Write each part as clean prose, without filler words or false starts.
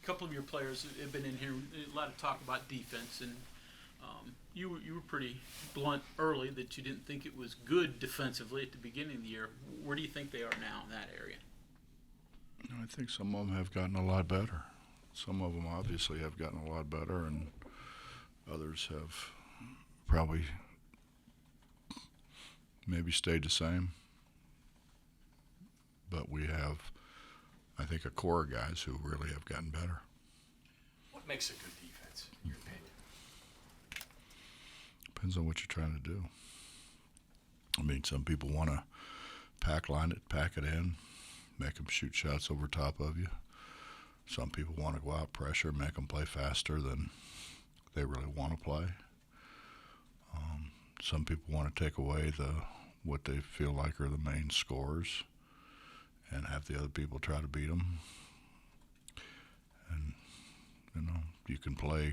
couple of your players have been in here. A lot of talk about defense, and you were pretty blunt early that you didn't think it was good defensively at the beginning of the year. Where do you think they are now in that area? I think some of them have gotten a lot better. Some of them obviously have gotten a lot better, and others have probably maybe stayed the same. But we have, I think, a core of guys who really have gotten better. What makes a good defense, in your opinion? Depends on what you're trying to do. I mean, some people want to pack it in, make them shoot shots over top of you. Some people want to go out, pressure, make them play faster than they really want to play. Some people want to take away what they feel like are the main scores and have the other people try to beat them. And, you can play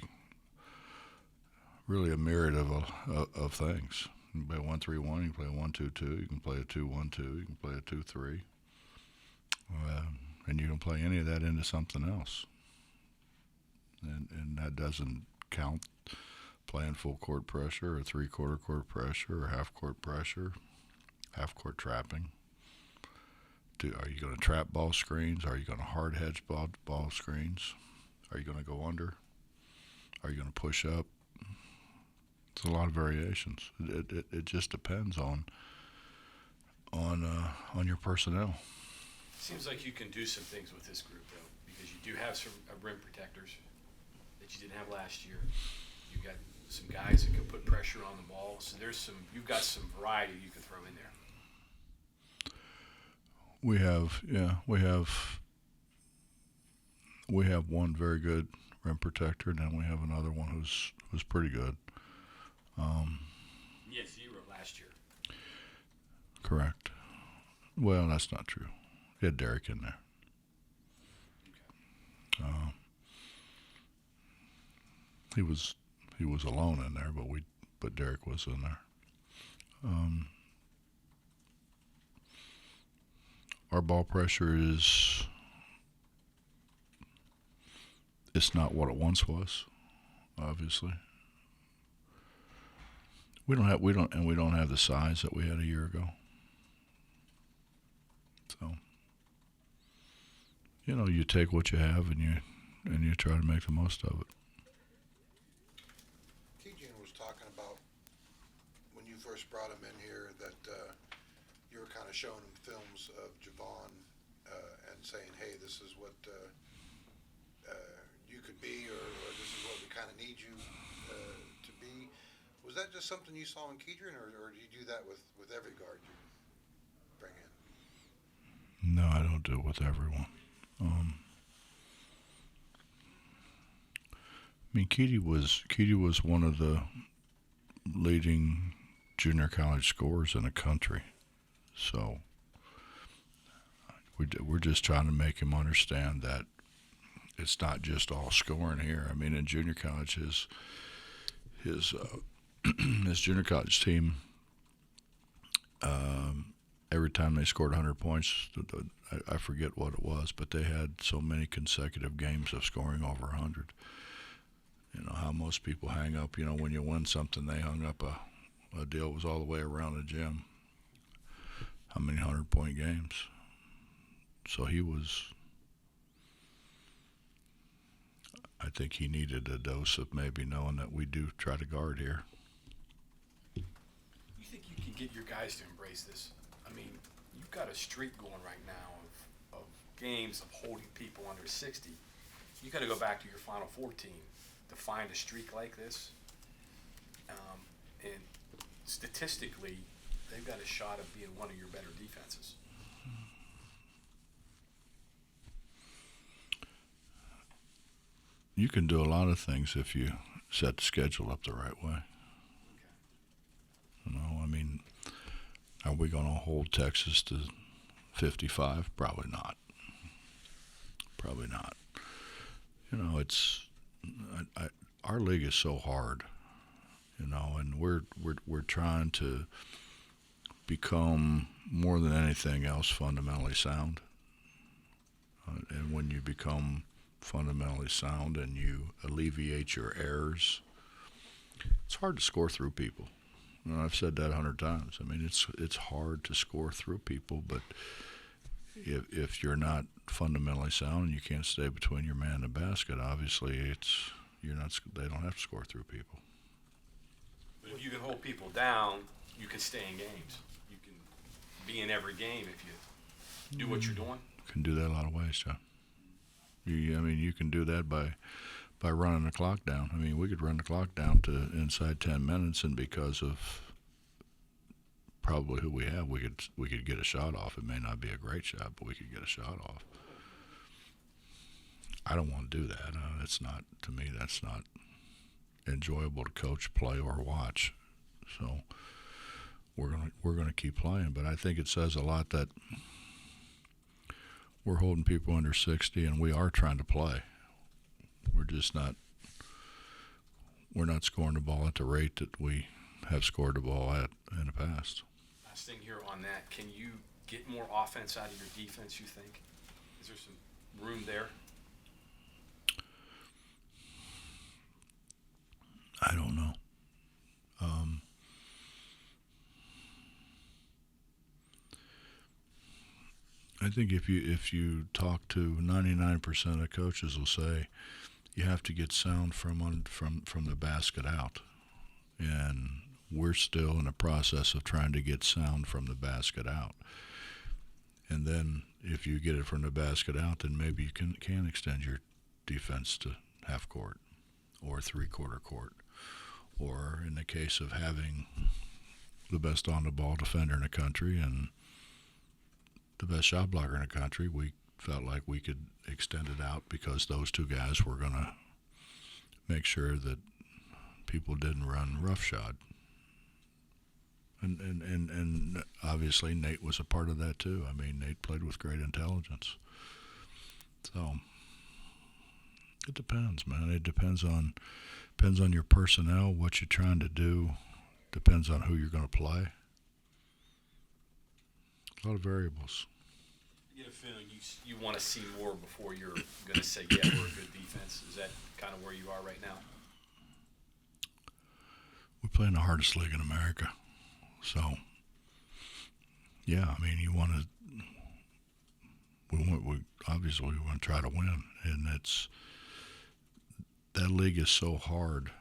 really a myriad of things. You can play 1-3-1, you can play 1-2-2, you can play a 2-1-2, you can play a 2-3. And you can play any of that into something else. And that doesn't count playing full court pressure or three-quarter court pressure or half-court pressure, half-court trapping. Are you going to trap ball screens? Are you going to hard hedge ball screens? Are you going to go under? Are you going to push up? It's a lot of variations. It just depends on your personnel. Seems like you can do some things with this group, though, because you do have some rim protectors that you didn't have last year. You got some guys that can put pressure on the ball, so you've got some variety you can throw in there. We have one very good rim protector, and then we have another one who's pretty good. Yes, 0 last year. Correct. Well, that's not true. We had Derek in there. Okay. He was alone in there, but Derek was in there. Our ball pressure it's not what it once was, obviously. We don't have the size that we had a year ago. So, you take what you have and you try to make the most of it. Keegan was talking about when you first brought him in here that you were kind of showing him films of Javon and saying, hey, this is what you could be, or this is what we kind of need you to be. Was that just something you saw in Kedron, or do you do that with every guard you bring in? No, I don't do it with everyone. Keedy was one of the leading junior college scorers in the country, so we're just trying to make him understand that it's not just all scoring here. I mean, in junior college, his junior college team, every time they scored 100 points, I forget what it was, but they had so many consecutive games of scoring over 100. How most people hang up, when you win something, they hung up a deal was all the way around the gym. How many 100-point games? So I think he needed a dose of maybe knowing that we do try to guard here. You think you can get your guys to embrace this? I mean, you've got a streak going right now of games of holding people under 60. You got to go back to your Final Four team to find a streak like this. And statistically, they've got a shot of being one of your better defenses. You can do a lot of things if you set the schedule up the right way. Okay. Are we going to hold Texas to 55? Probably not. Probably not. Our league is so hard, and we're trying to become more than anything else fundamentally sound. And when you become fundamentally sound and you alleviate your errors, it's hard to score through people. And I've said that 100 times. I mean, it's hard to score through people, but if you're not fundamentally sound and you can't stay between your man and the basket, obviously you're not. They don't have to score through people. But if you can hold people down, you can stay in games. You can be in every game if you do what you're doing. You can do that a lot of ways, John. You can do that by running the clock down. I mean, we could run the clock down to inside 10 minutes, and because of probably who we have, we could get a shot off. It may not be a great shot, but we could get a shot off. I don't want to do that. It's not, to me, that's not enjoyable to coach, play, or watch. So we're gonna keep playing. But I think it says a lot that we're holding people under 60, and we are trying to play. We're just not. We're not scoring the ball at the rate that we have scored the ball at in the past. Last thing here on that, can you get more offense out of your defense, you think? Is there some room there? I don't know. I think if you talk to 99% of coaches, will say you have to get sound from the basket out, and we're still in the process of trying to get sound from the basket out. And then if you get it from the basket out, then maybe you can extend your defense to half court or three-quarter court. Or in the case of having the best on-the-ball defender in the country and the best shot blocker in the country, we felt like we could extend it out because those two guys were going to make sure that people didn't run roughshod. And obviously Nate was a part of that too. I mean, Nate played with great intelligence. So it depends, man. It depends on your personnel, what you're trying to do. Depends on who you're going to play. A lot of variables. I get a feeling you want to see more before you're going to say, yeah, we're a good defense. Is that kind of where you are right now? We play in the hardest league in America. So, yeah, I mean, we obviously want to try to win, and that league is so hard.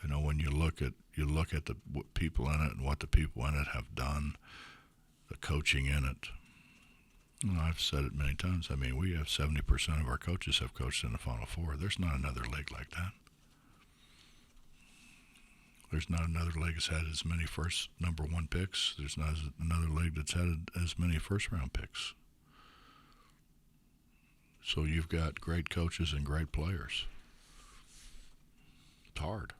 You know, when you look at the people in it and what the people in it have done, the coaching in it. You know, I've said it many times. I mean, we have 70% of our coaches have coached in the Final Four. There's not another league like that. There's not another league that's had as many first number one picks. There's not another league that's had as many first round picks. So you've got great coaches and great players. It's hard.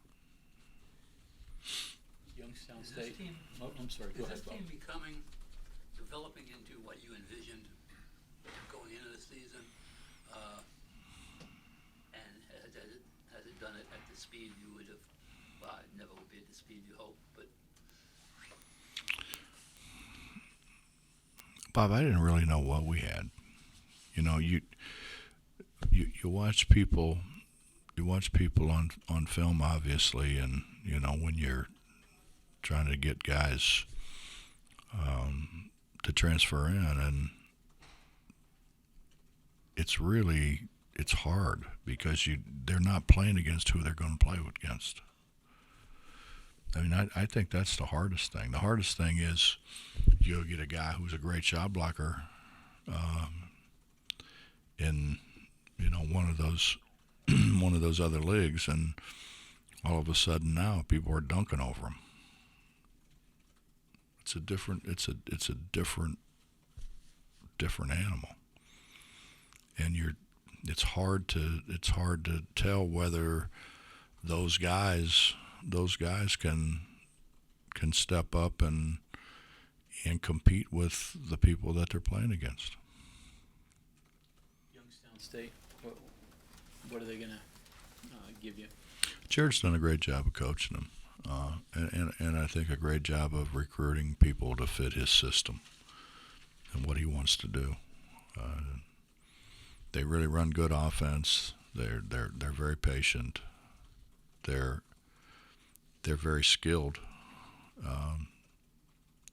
Youngstown Is State. this team, Oh, I'm sorry. Go is ahead, this Bob. team developing into what you envisioned going into the season? And has it done it at the speed you would have? Well, it never will be at the speed you hope, but Bob, I didn't really know what we had. You know, you watch people. You watch people on film, obviously, and you know when you're trying to get guys to transfer in, and it's hard because they're not playing against who they're going to play against. I mean, I think that's the hardest thing. The hardest thing is you'll get a guy who's a great shot blocker in one of those other leagues, and all of a sudden now people are dunking over him. It's a different animal, and it's hard to tell whether those guys can step up and compete with the people that they're playing against. Youngstown State. What are they going to give you? Jared's done a great job of coaching them, and I think a great job of recruiting people to fit his system and what he wants to do. they really run good offense. They're very patient. They're very skilled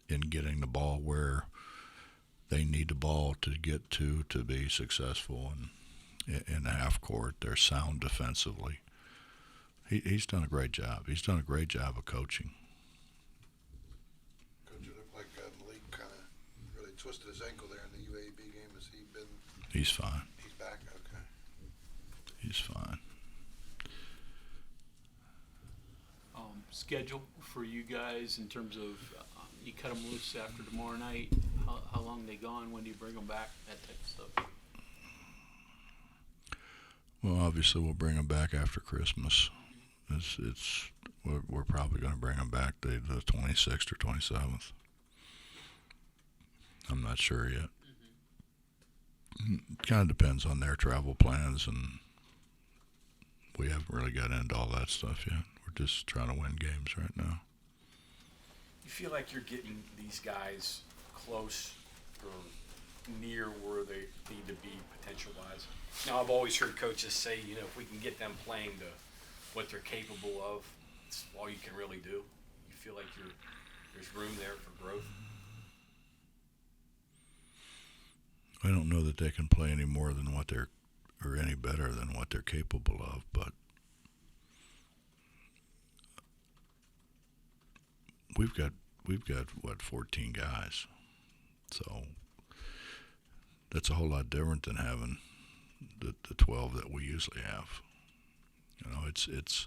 in getting the ball where they need the ball to get to be successful. And in the half court, they're sound defensively. He's done a great job. He's done a great job of coaching. Coach, it looked like Malik kind of really twisted his ankle there in the UAB game. Has he been? He's fine. He's back. Okay. He's fine. Schedule for you guys in terms of you cut them loose after tomorrow night. How long they gone? When do you bring them back? That type of stuff. Well, obviously we'll bring them back after Christmas. We're probably going to bring them back the 26th or 27th. I'm not sure yet. It kind of depends on their travel plans, and we haven't really got into all that stuff yet. We're just trying to win games right now. You feel like you're getting these guys close or near where they need to be potential-wise? Now, I've always heard coaches say, if we can get them playing to what they're capable of, it's all you can really do. You feel like there's room there for growth? I don't know that they can play any more than or any better than what they're capable of, but we've got what, 14 guys, so that's a whole lot different than having the 12 that we usually have. It's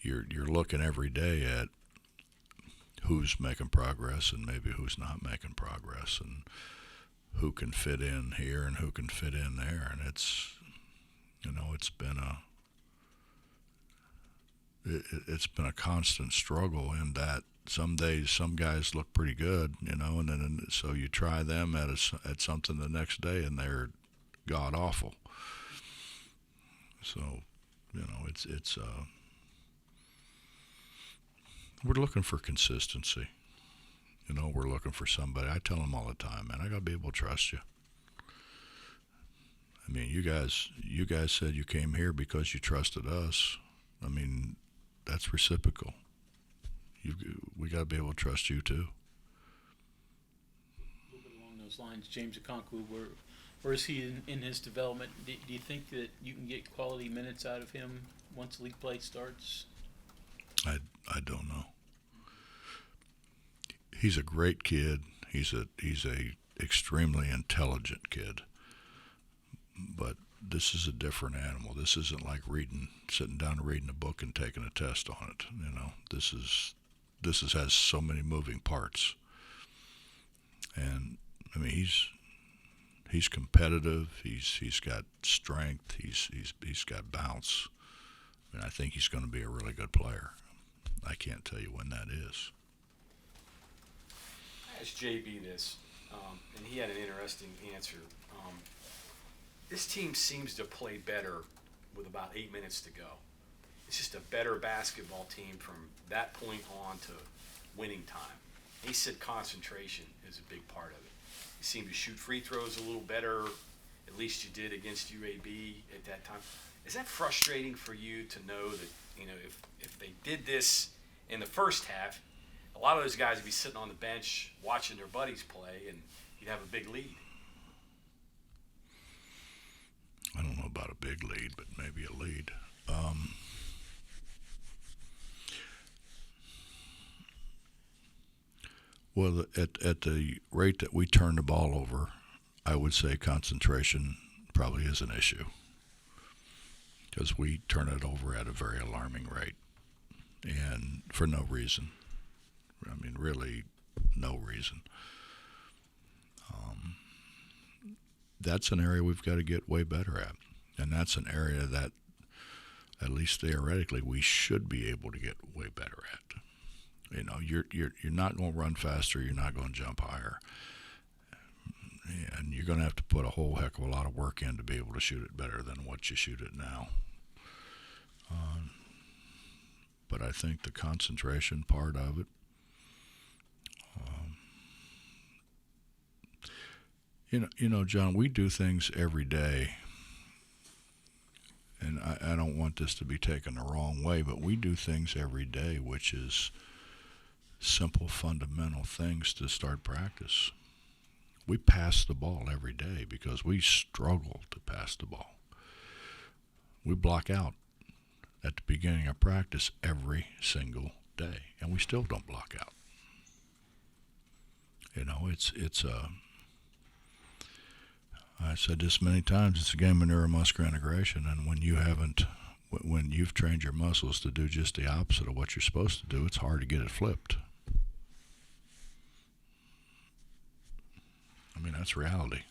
you're looking every day at who's making progress and maybe who's not making progress, and who can fit in here and who can fit in there, and it's been a constant struggle in that some days some guys look pretty good, and then so you try them at something the next day and they're god awful. So it's we're looking for consistency. We're looking for somebody. I tell them all the time, man, I gotta be able to trust you. I mean, you guys said you came here because you trusted us. I mean, that's reciprocal. We gotta be able to trust you too. A little bit along those lines, James Okonkwo, where is he in his development? Do you think that you can get quality minutes out of him once league play starts? I don't know. He's a great kid. He's a extremely intelligent kid. But this is a different animal. This isn't like sitting down and reading a book and taking a test on it. This has so many moving parts. And I mean, he's competitive. He's got strength. He's got bounce. I mean, I think he's going to be a really good player. I can't tell you when that is. I asked JB this, and he had an interesting answer. This team seems to play better with about 8 minutes to go. It's just a better basketball team from that point on to winning time. He said concentration is a big part of it. You seem to shoot free throws a little better, at least you did against UAB at that time. Is that frustrating for you to know that, if they did this in the first half, a lot of those guys would be sitting on the bench watching their buddies play, and you'd have a big lead? I don't know about a big lead, but maybe a lead. Well, at the rate that we turn the ball over, I would say concentration probably is an issue, because we turn it over at a very alarming rate, and for no reason. I mean, really, no reason. That's an area we've got to get way better at, and that's an area that, at least theoretically, we should be able to get way better at. You're not going to run faster. You're not going to jump higher, and you're going to have to put a whole heck of a lot of work in to be able to shoot it better than what you shoot it now. But I think the concentration part of it, John, we do things every day and I don't want this to be taken the wrong way, but we do things every day, which is simple, fundamental things to start practice. We pass the ball every day because we struggle to pass the ball. We block out at the beginning of practice every single day, and we still don't block out. You know, it's I said this many times, it's a game of neuromuscular integration, and when you've trained your muscles to do just the opposite of what you're supposed to do, it's hard to get it flipped. I mean, that's reality.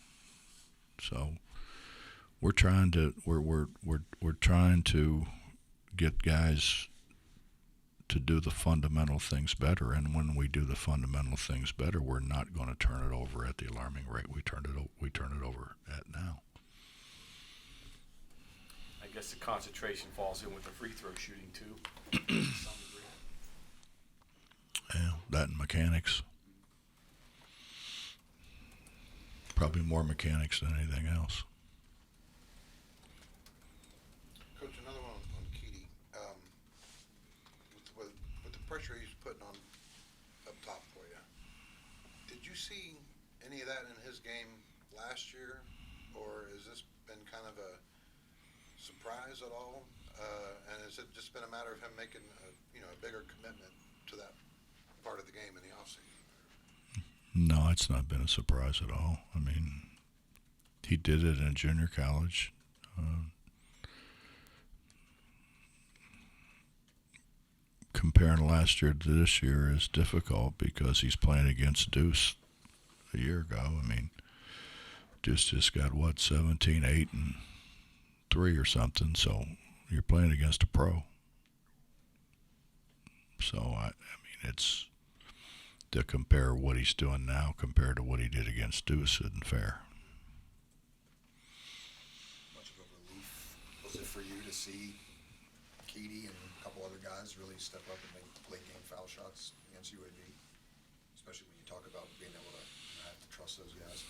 So we're trying to get guys to do the fundamental things better, and when we do the fundamental things better, we're not going to turn it over at the alarming rate we turn it over at now. I guess the concentration falls in with the free throw shooting too. To some degree. Yeah, that and mechanics. Probably more mechanics than anything else. Coach, another one on Keedy. With the pressure he's putting on up top for you, did you see any of that in his game last year, or has this been kind of a surprise at all? And has it just been a matter of him making a bigger commitment to that part of the game in the offseason? No, it's not been a surprise at all. I mean, he did it in junior college. Comparing last year to this year is difficult because he's playing against Deuce a year ago. I mean, Deuce just got, 17, 8, and 3 or something, so you're playing against a pro. So, I mean, it's to compare what he's doing now compared to what he did against Deuce isn't fair. Much of a relief was it for you to see Keedy and a couple other guys really step up and make late game foul shots against UAB, especially when you talk about being able to have to trust those guys?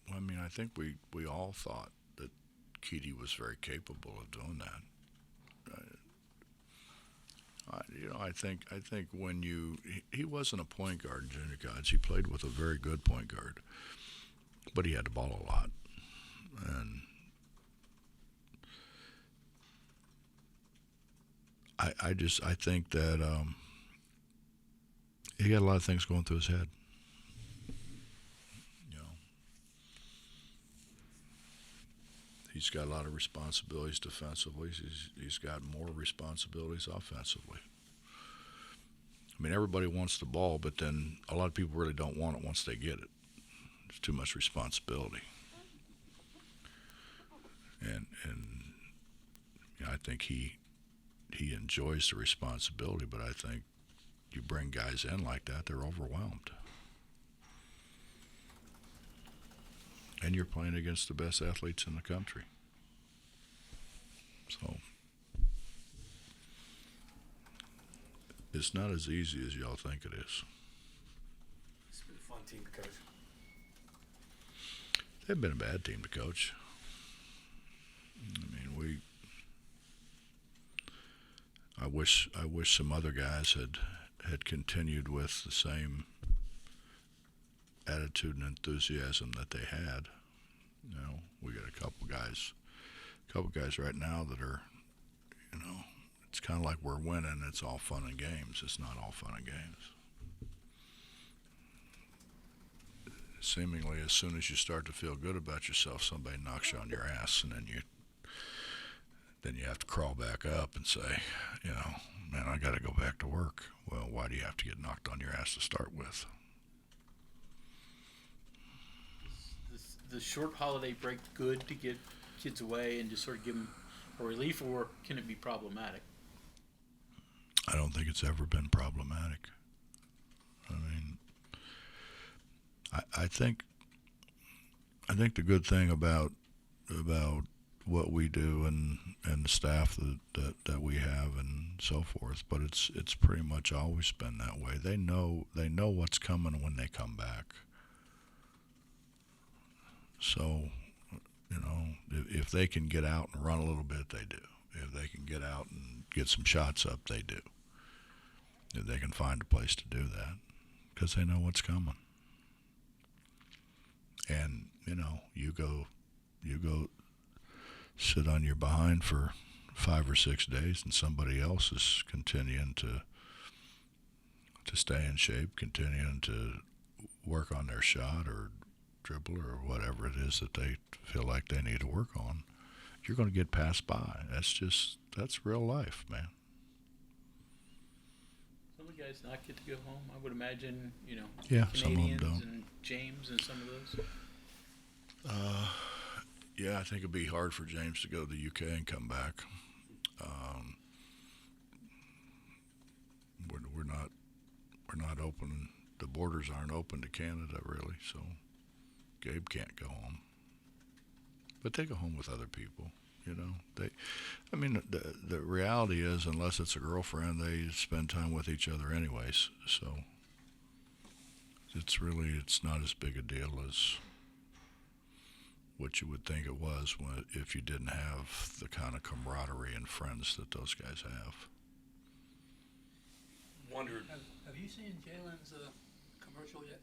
Well, I mean, I think we all thought that Keedy was very capable of doing that. I think when he wasn't a point guard in junior college. He played with a very good point guard, but he had the ball a lot, and I think that he got a lot of things going through his head. You know, he's got a lot of responsibilities defensively. He's got more responsibilities offensively. I mean, everybody wants the ball, but then a lot of people really don't want it once they get it. It's too much responsibility. And I think he enjoys the responsibility, but I think you bring guys in like that, they're overwhelmed. And you're playing against the best athletes in the country. So it's not as easy as y'all think it is. It's been a fun team to coach. They've been a bad team to coach. I mean, I wish some other guys had continued with the same attitude and enthusiasm that they had. You know, we got a couple guys right now that are, it's kind of like we're winning. It's all fun and games. It's not all fun and games. Seemingly, as soon as you start to feel good about yourself, somebody knocks you on your ass, and then you have to crawl back up and say, man, I got to go back to work. Well, why do you have to get knocked on your ass to start with? Is the short holiday break good to get kids away and just sort of give them a relief, or can it be problematic? I don't think it's ever been problematic. I mean, I think the good thing about what we do and the staff that we have and so forth, but it's pretty much always been that way. They know what's coming when they come back. So, if they can get out and run a little bit, they do. If they can get out and get some shots up, they do. If they can find a place to do that, because they know what's coming. And you go sit on your behind for 5 or 6 days, and somebody else is continuing to stay in shape, continuing to work on their shot or dribble or whatever it is that they feel like they need to work on. You're going to get passed by. That's real life, man. Some of the guys not get to go home. I would imagine, Yeah, some of them Canadians don't. and James and some of those. Yeah, I think it'd be hard for James to go to the UK and come back. We're not open. The borders aren't open to Canada really, so Gabe can't go home. But they go home with other people. The reality is, unless it's a girlfriend, they spend time with each other anyways. So it's not as big a deal as what you would think it was if you didn't have the kind of camaraderie and friends that those guys have. Wondered. Have you seen Jalen's commercial yet?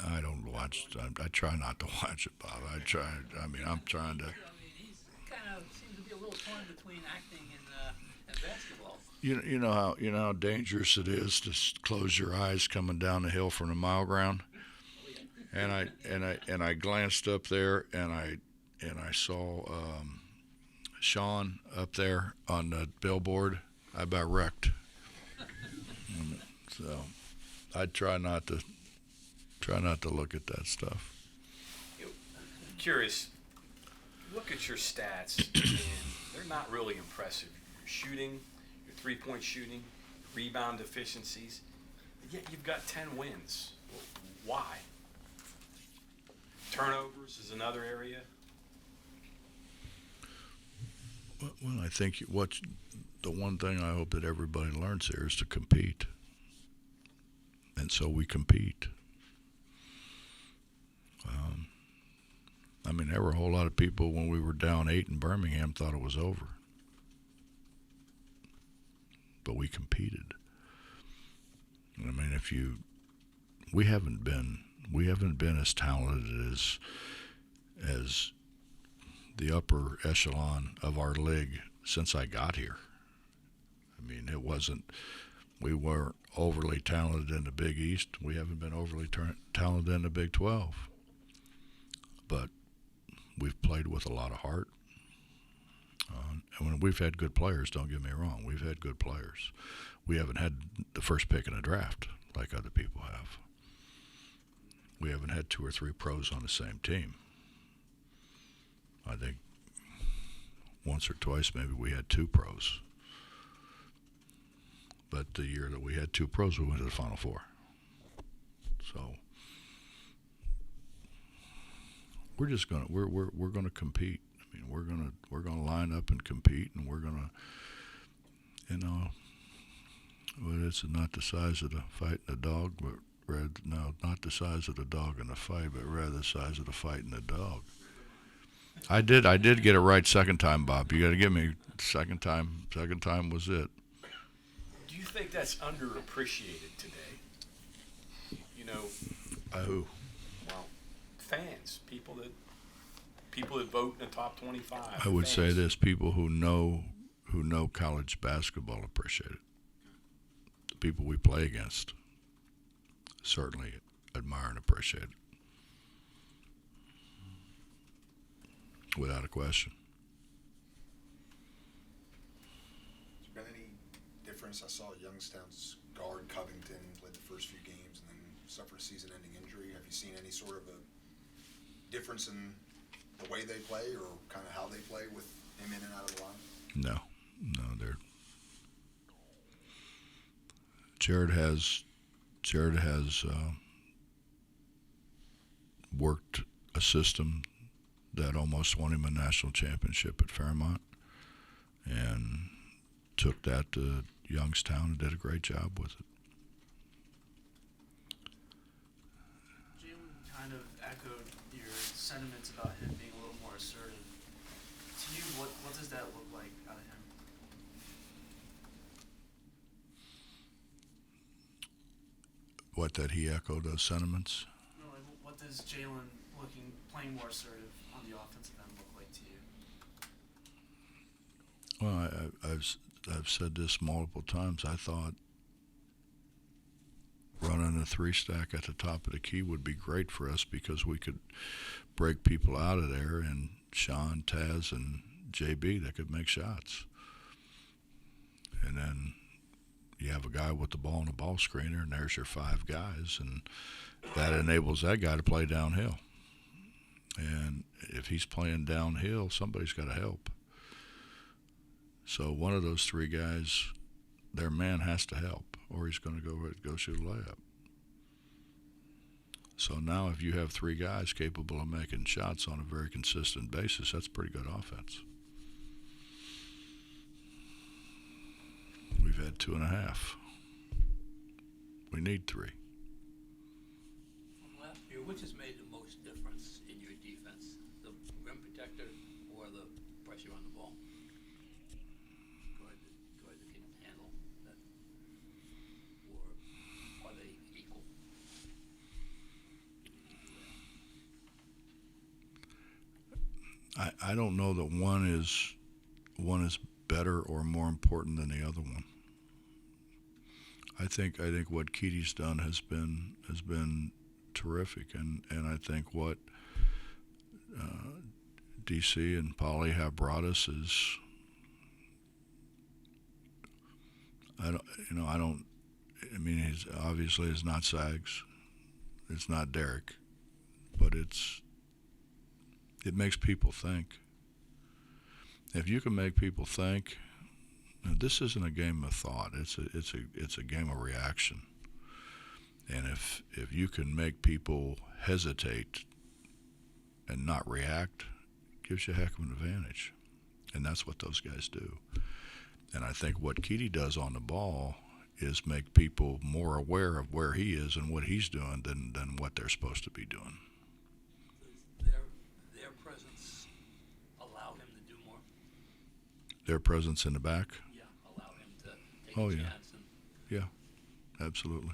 I don't watch. I try not to watch it, Bob. I'm trying to. I mean, he's kind of seems to be a little torn between acting and basketball. You know how dangerous it is to close your eyes coming down the hill from the mile ground. And I glanced up there and I saw Sean up there on the billboard. I about wrecked. So I try not to look at that stuff. Curious. Look at your stats, and they're not really impressive. Your shooting, your three-point shooting, rebound efficiencies. Yet you've got 10 wins. Why? Turnovers is another area. Well, I think the one thing I hope that everybody learns here is to compete. And so we compete. There were a whole lot of people when we were down 8 in Birmingham thought it was over. But we competed. We haven't been as talented as the upper echelon of our league since I got here. We weren't overly talented in the Big East. We haven't been overly talented in the Big 12. But we've played with a lot of heart. And we've had good players, don't get me wrong. We've had good players. We haven't had the first pick in a draft like other people have. We haven't had 2 or 3 pros on the same team. I think once or twice maybe we had 2 pros. But the year that we had 2 pros, we went to the Final Four. So we're just we're gonna compete. We're gonna line up and compete, and we're gonna, but it's not the size of the fight and the dog, but not the size of the dog in the fight, but rather the size of the fight and the dog. I did get it right second time, Bob. You got to give me second time. Second time was it. Do you think that's underappreciated today? Who? Well, fans, people that vote in the top 25. I would say fans. this: people who know college basketball appreciate it. The people we play against certainly admire and appreciate it, without a question. Has there been any difference? I saw Youngstown's guard Covington played the first few games and then suffered a season-ending injury. Have you seen any sort of a difference in the way they play or kind of how they play with him in and out of the line? No, they're. Jared has worked a system that almost won him a national championship at Fairmont, and took that to Youngstown and did a great job with it. Jalen kind of echoed your sentiments about him being a little more assertive. To you, what does that look like out of him? What, that he echoed those sentiments? No, like, what does Jalen playing more assertive on the offensive end look like to you? Well, I've said this multiple times. I thought running a 3-stack at the top of the key would be great for us because we could break people out of there, and Sean, Taz, and JB that could make shots. And then you have a guy with the ball and a ball screener, and there's your 5 guys, and that enables that guy to play downhill. And if he's playing downhill, somebody's got to help. So one of those 3 guys, their man has to help, or he's going to go shoot a layup. So now if you have 3 guys capable of making shots on a very consistent basis, that's pretty good offense. We've had 2.5. We need 3. From last year, which has made the most difference in your defense? The rim protector or the pressure on the ball? Guard that can handle that? Or are they equal? I don't know that one is better or more important than the other one. I think what Keaty's done has been terrific, and I think what DC and Polly have brought us is, I mean, he's obviously it's not Sags, it's not Derek, but it makes people think. If you can make people think, this isn't a game of thought. It's a game of reaction. And if you can make people hesitate and not react, it gives you a heck of an advantage. And that's what those guys do. And I think what Keaty does on the ball is make people more aware of where he is and what he's doing than what they're supposed to be doing. Does their presence allow him to do more? Their presence in the back? Yeah, allow him to take Oh, a yeah. chance. Yeah, absolutely.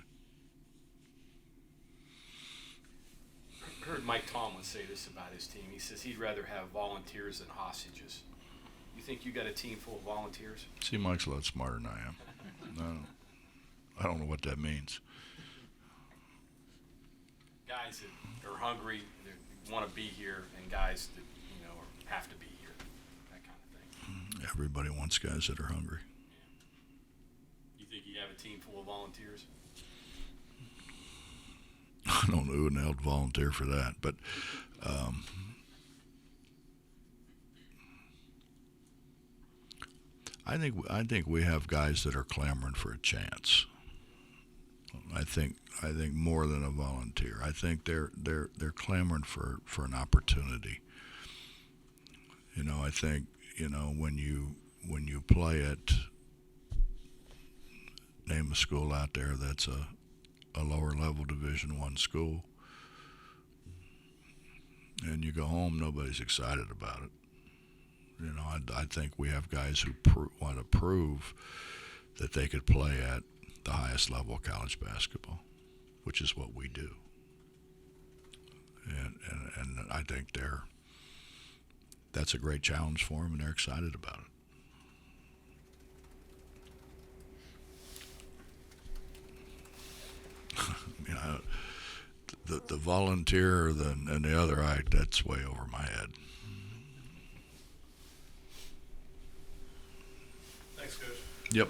I heard Mike Tomlin say this about his team. He says he'd rather have volunteers than hostages. You think you got a team full of volunteers? See, Mike's a lot smarter than I am. I don't know what that means. Guys that are hungry, that want to be here, and guys that have to be here, that kind of thing. Everybody wants guys that are hungry. You think you have a team full of volunteers? I don't know who in the hell would volunteer for that, but I think we have guys that are clamoring for a chance. I think more than a volunteer. I think they're clamoring for an opportunity. I think when you play at, name a school out there that's a lower level Division I school, and you go home, nobody's excited about it. I think we have guys who want to prove that they could play at the highest level of college basketball, which is what we do. And I think that's a great challenge for them, and they're excited about it. The volunteer and the other act, that's way over my head. Thanks, Coach. Yep.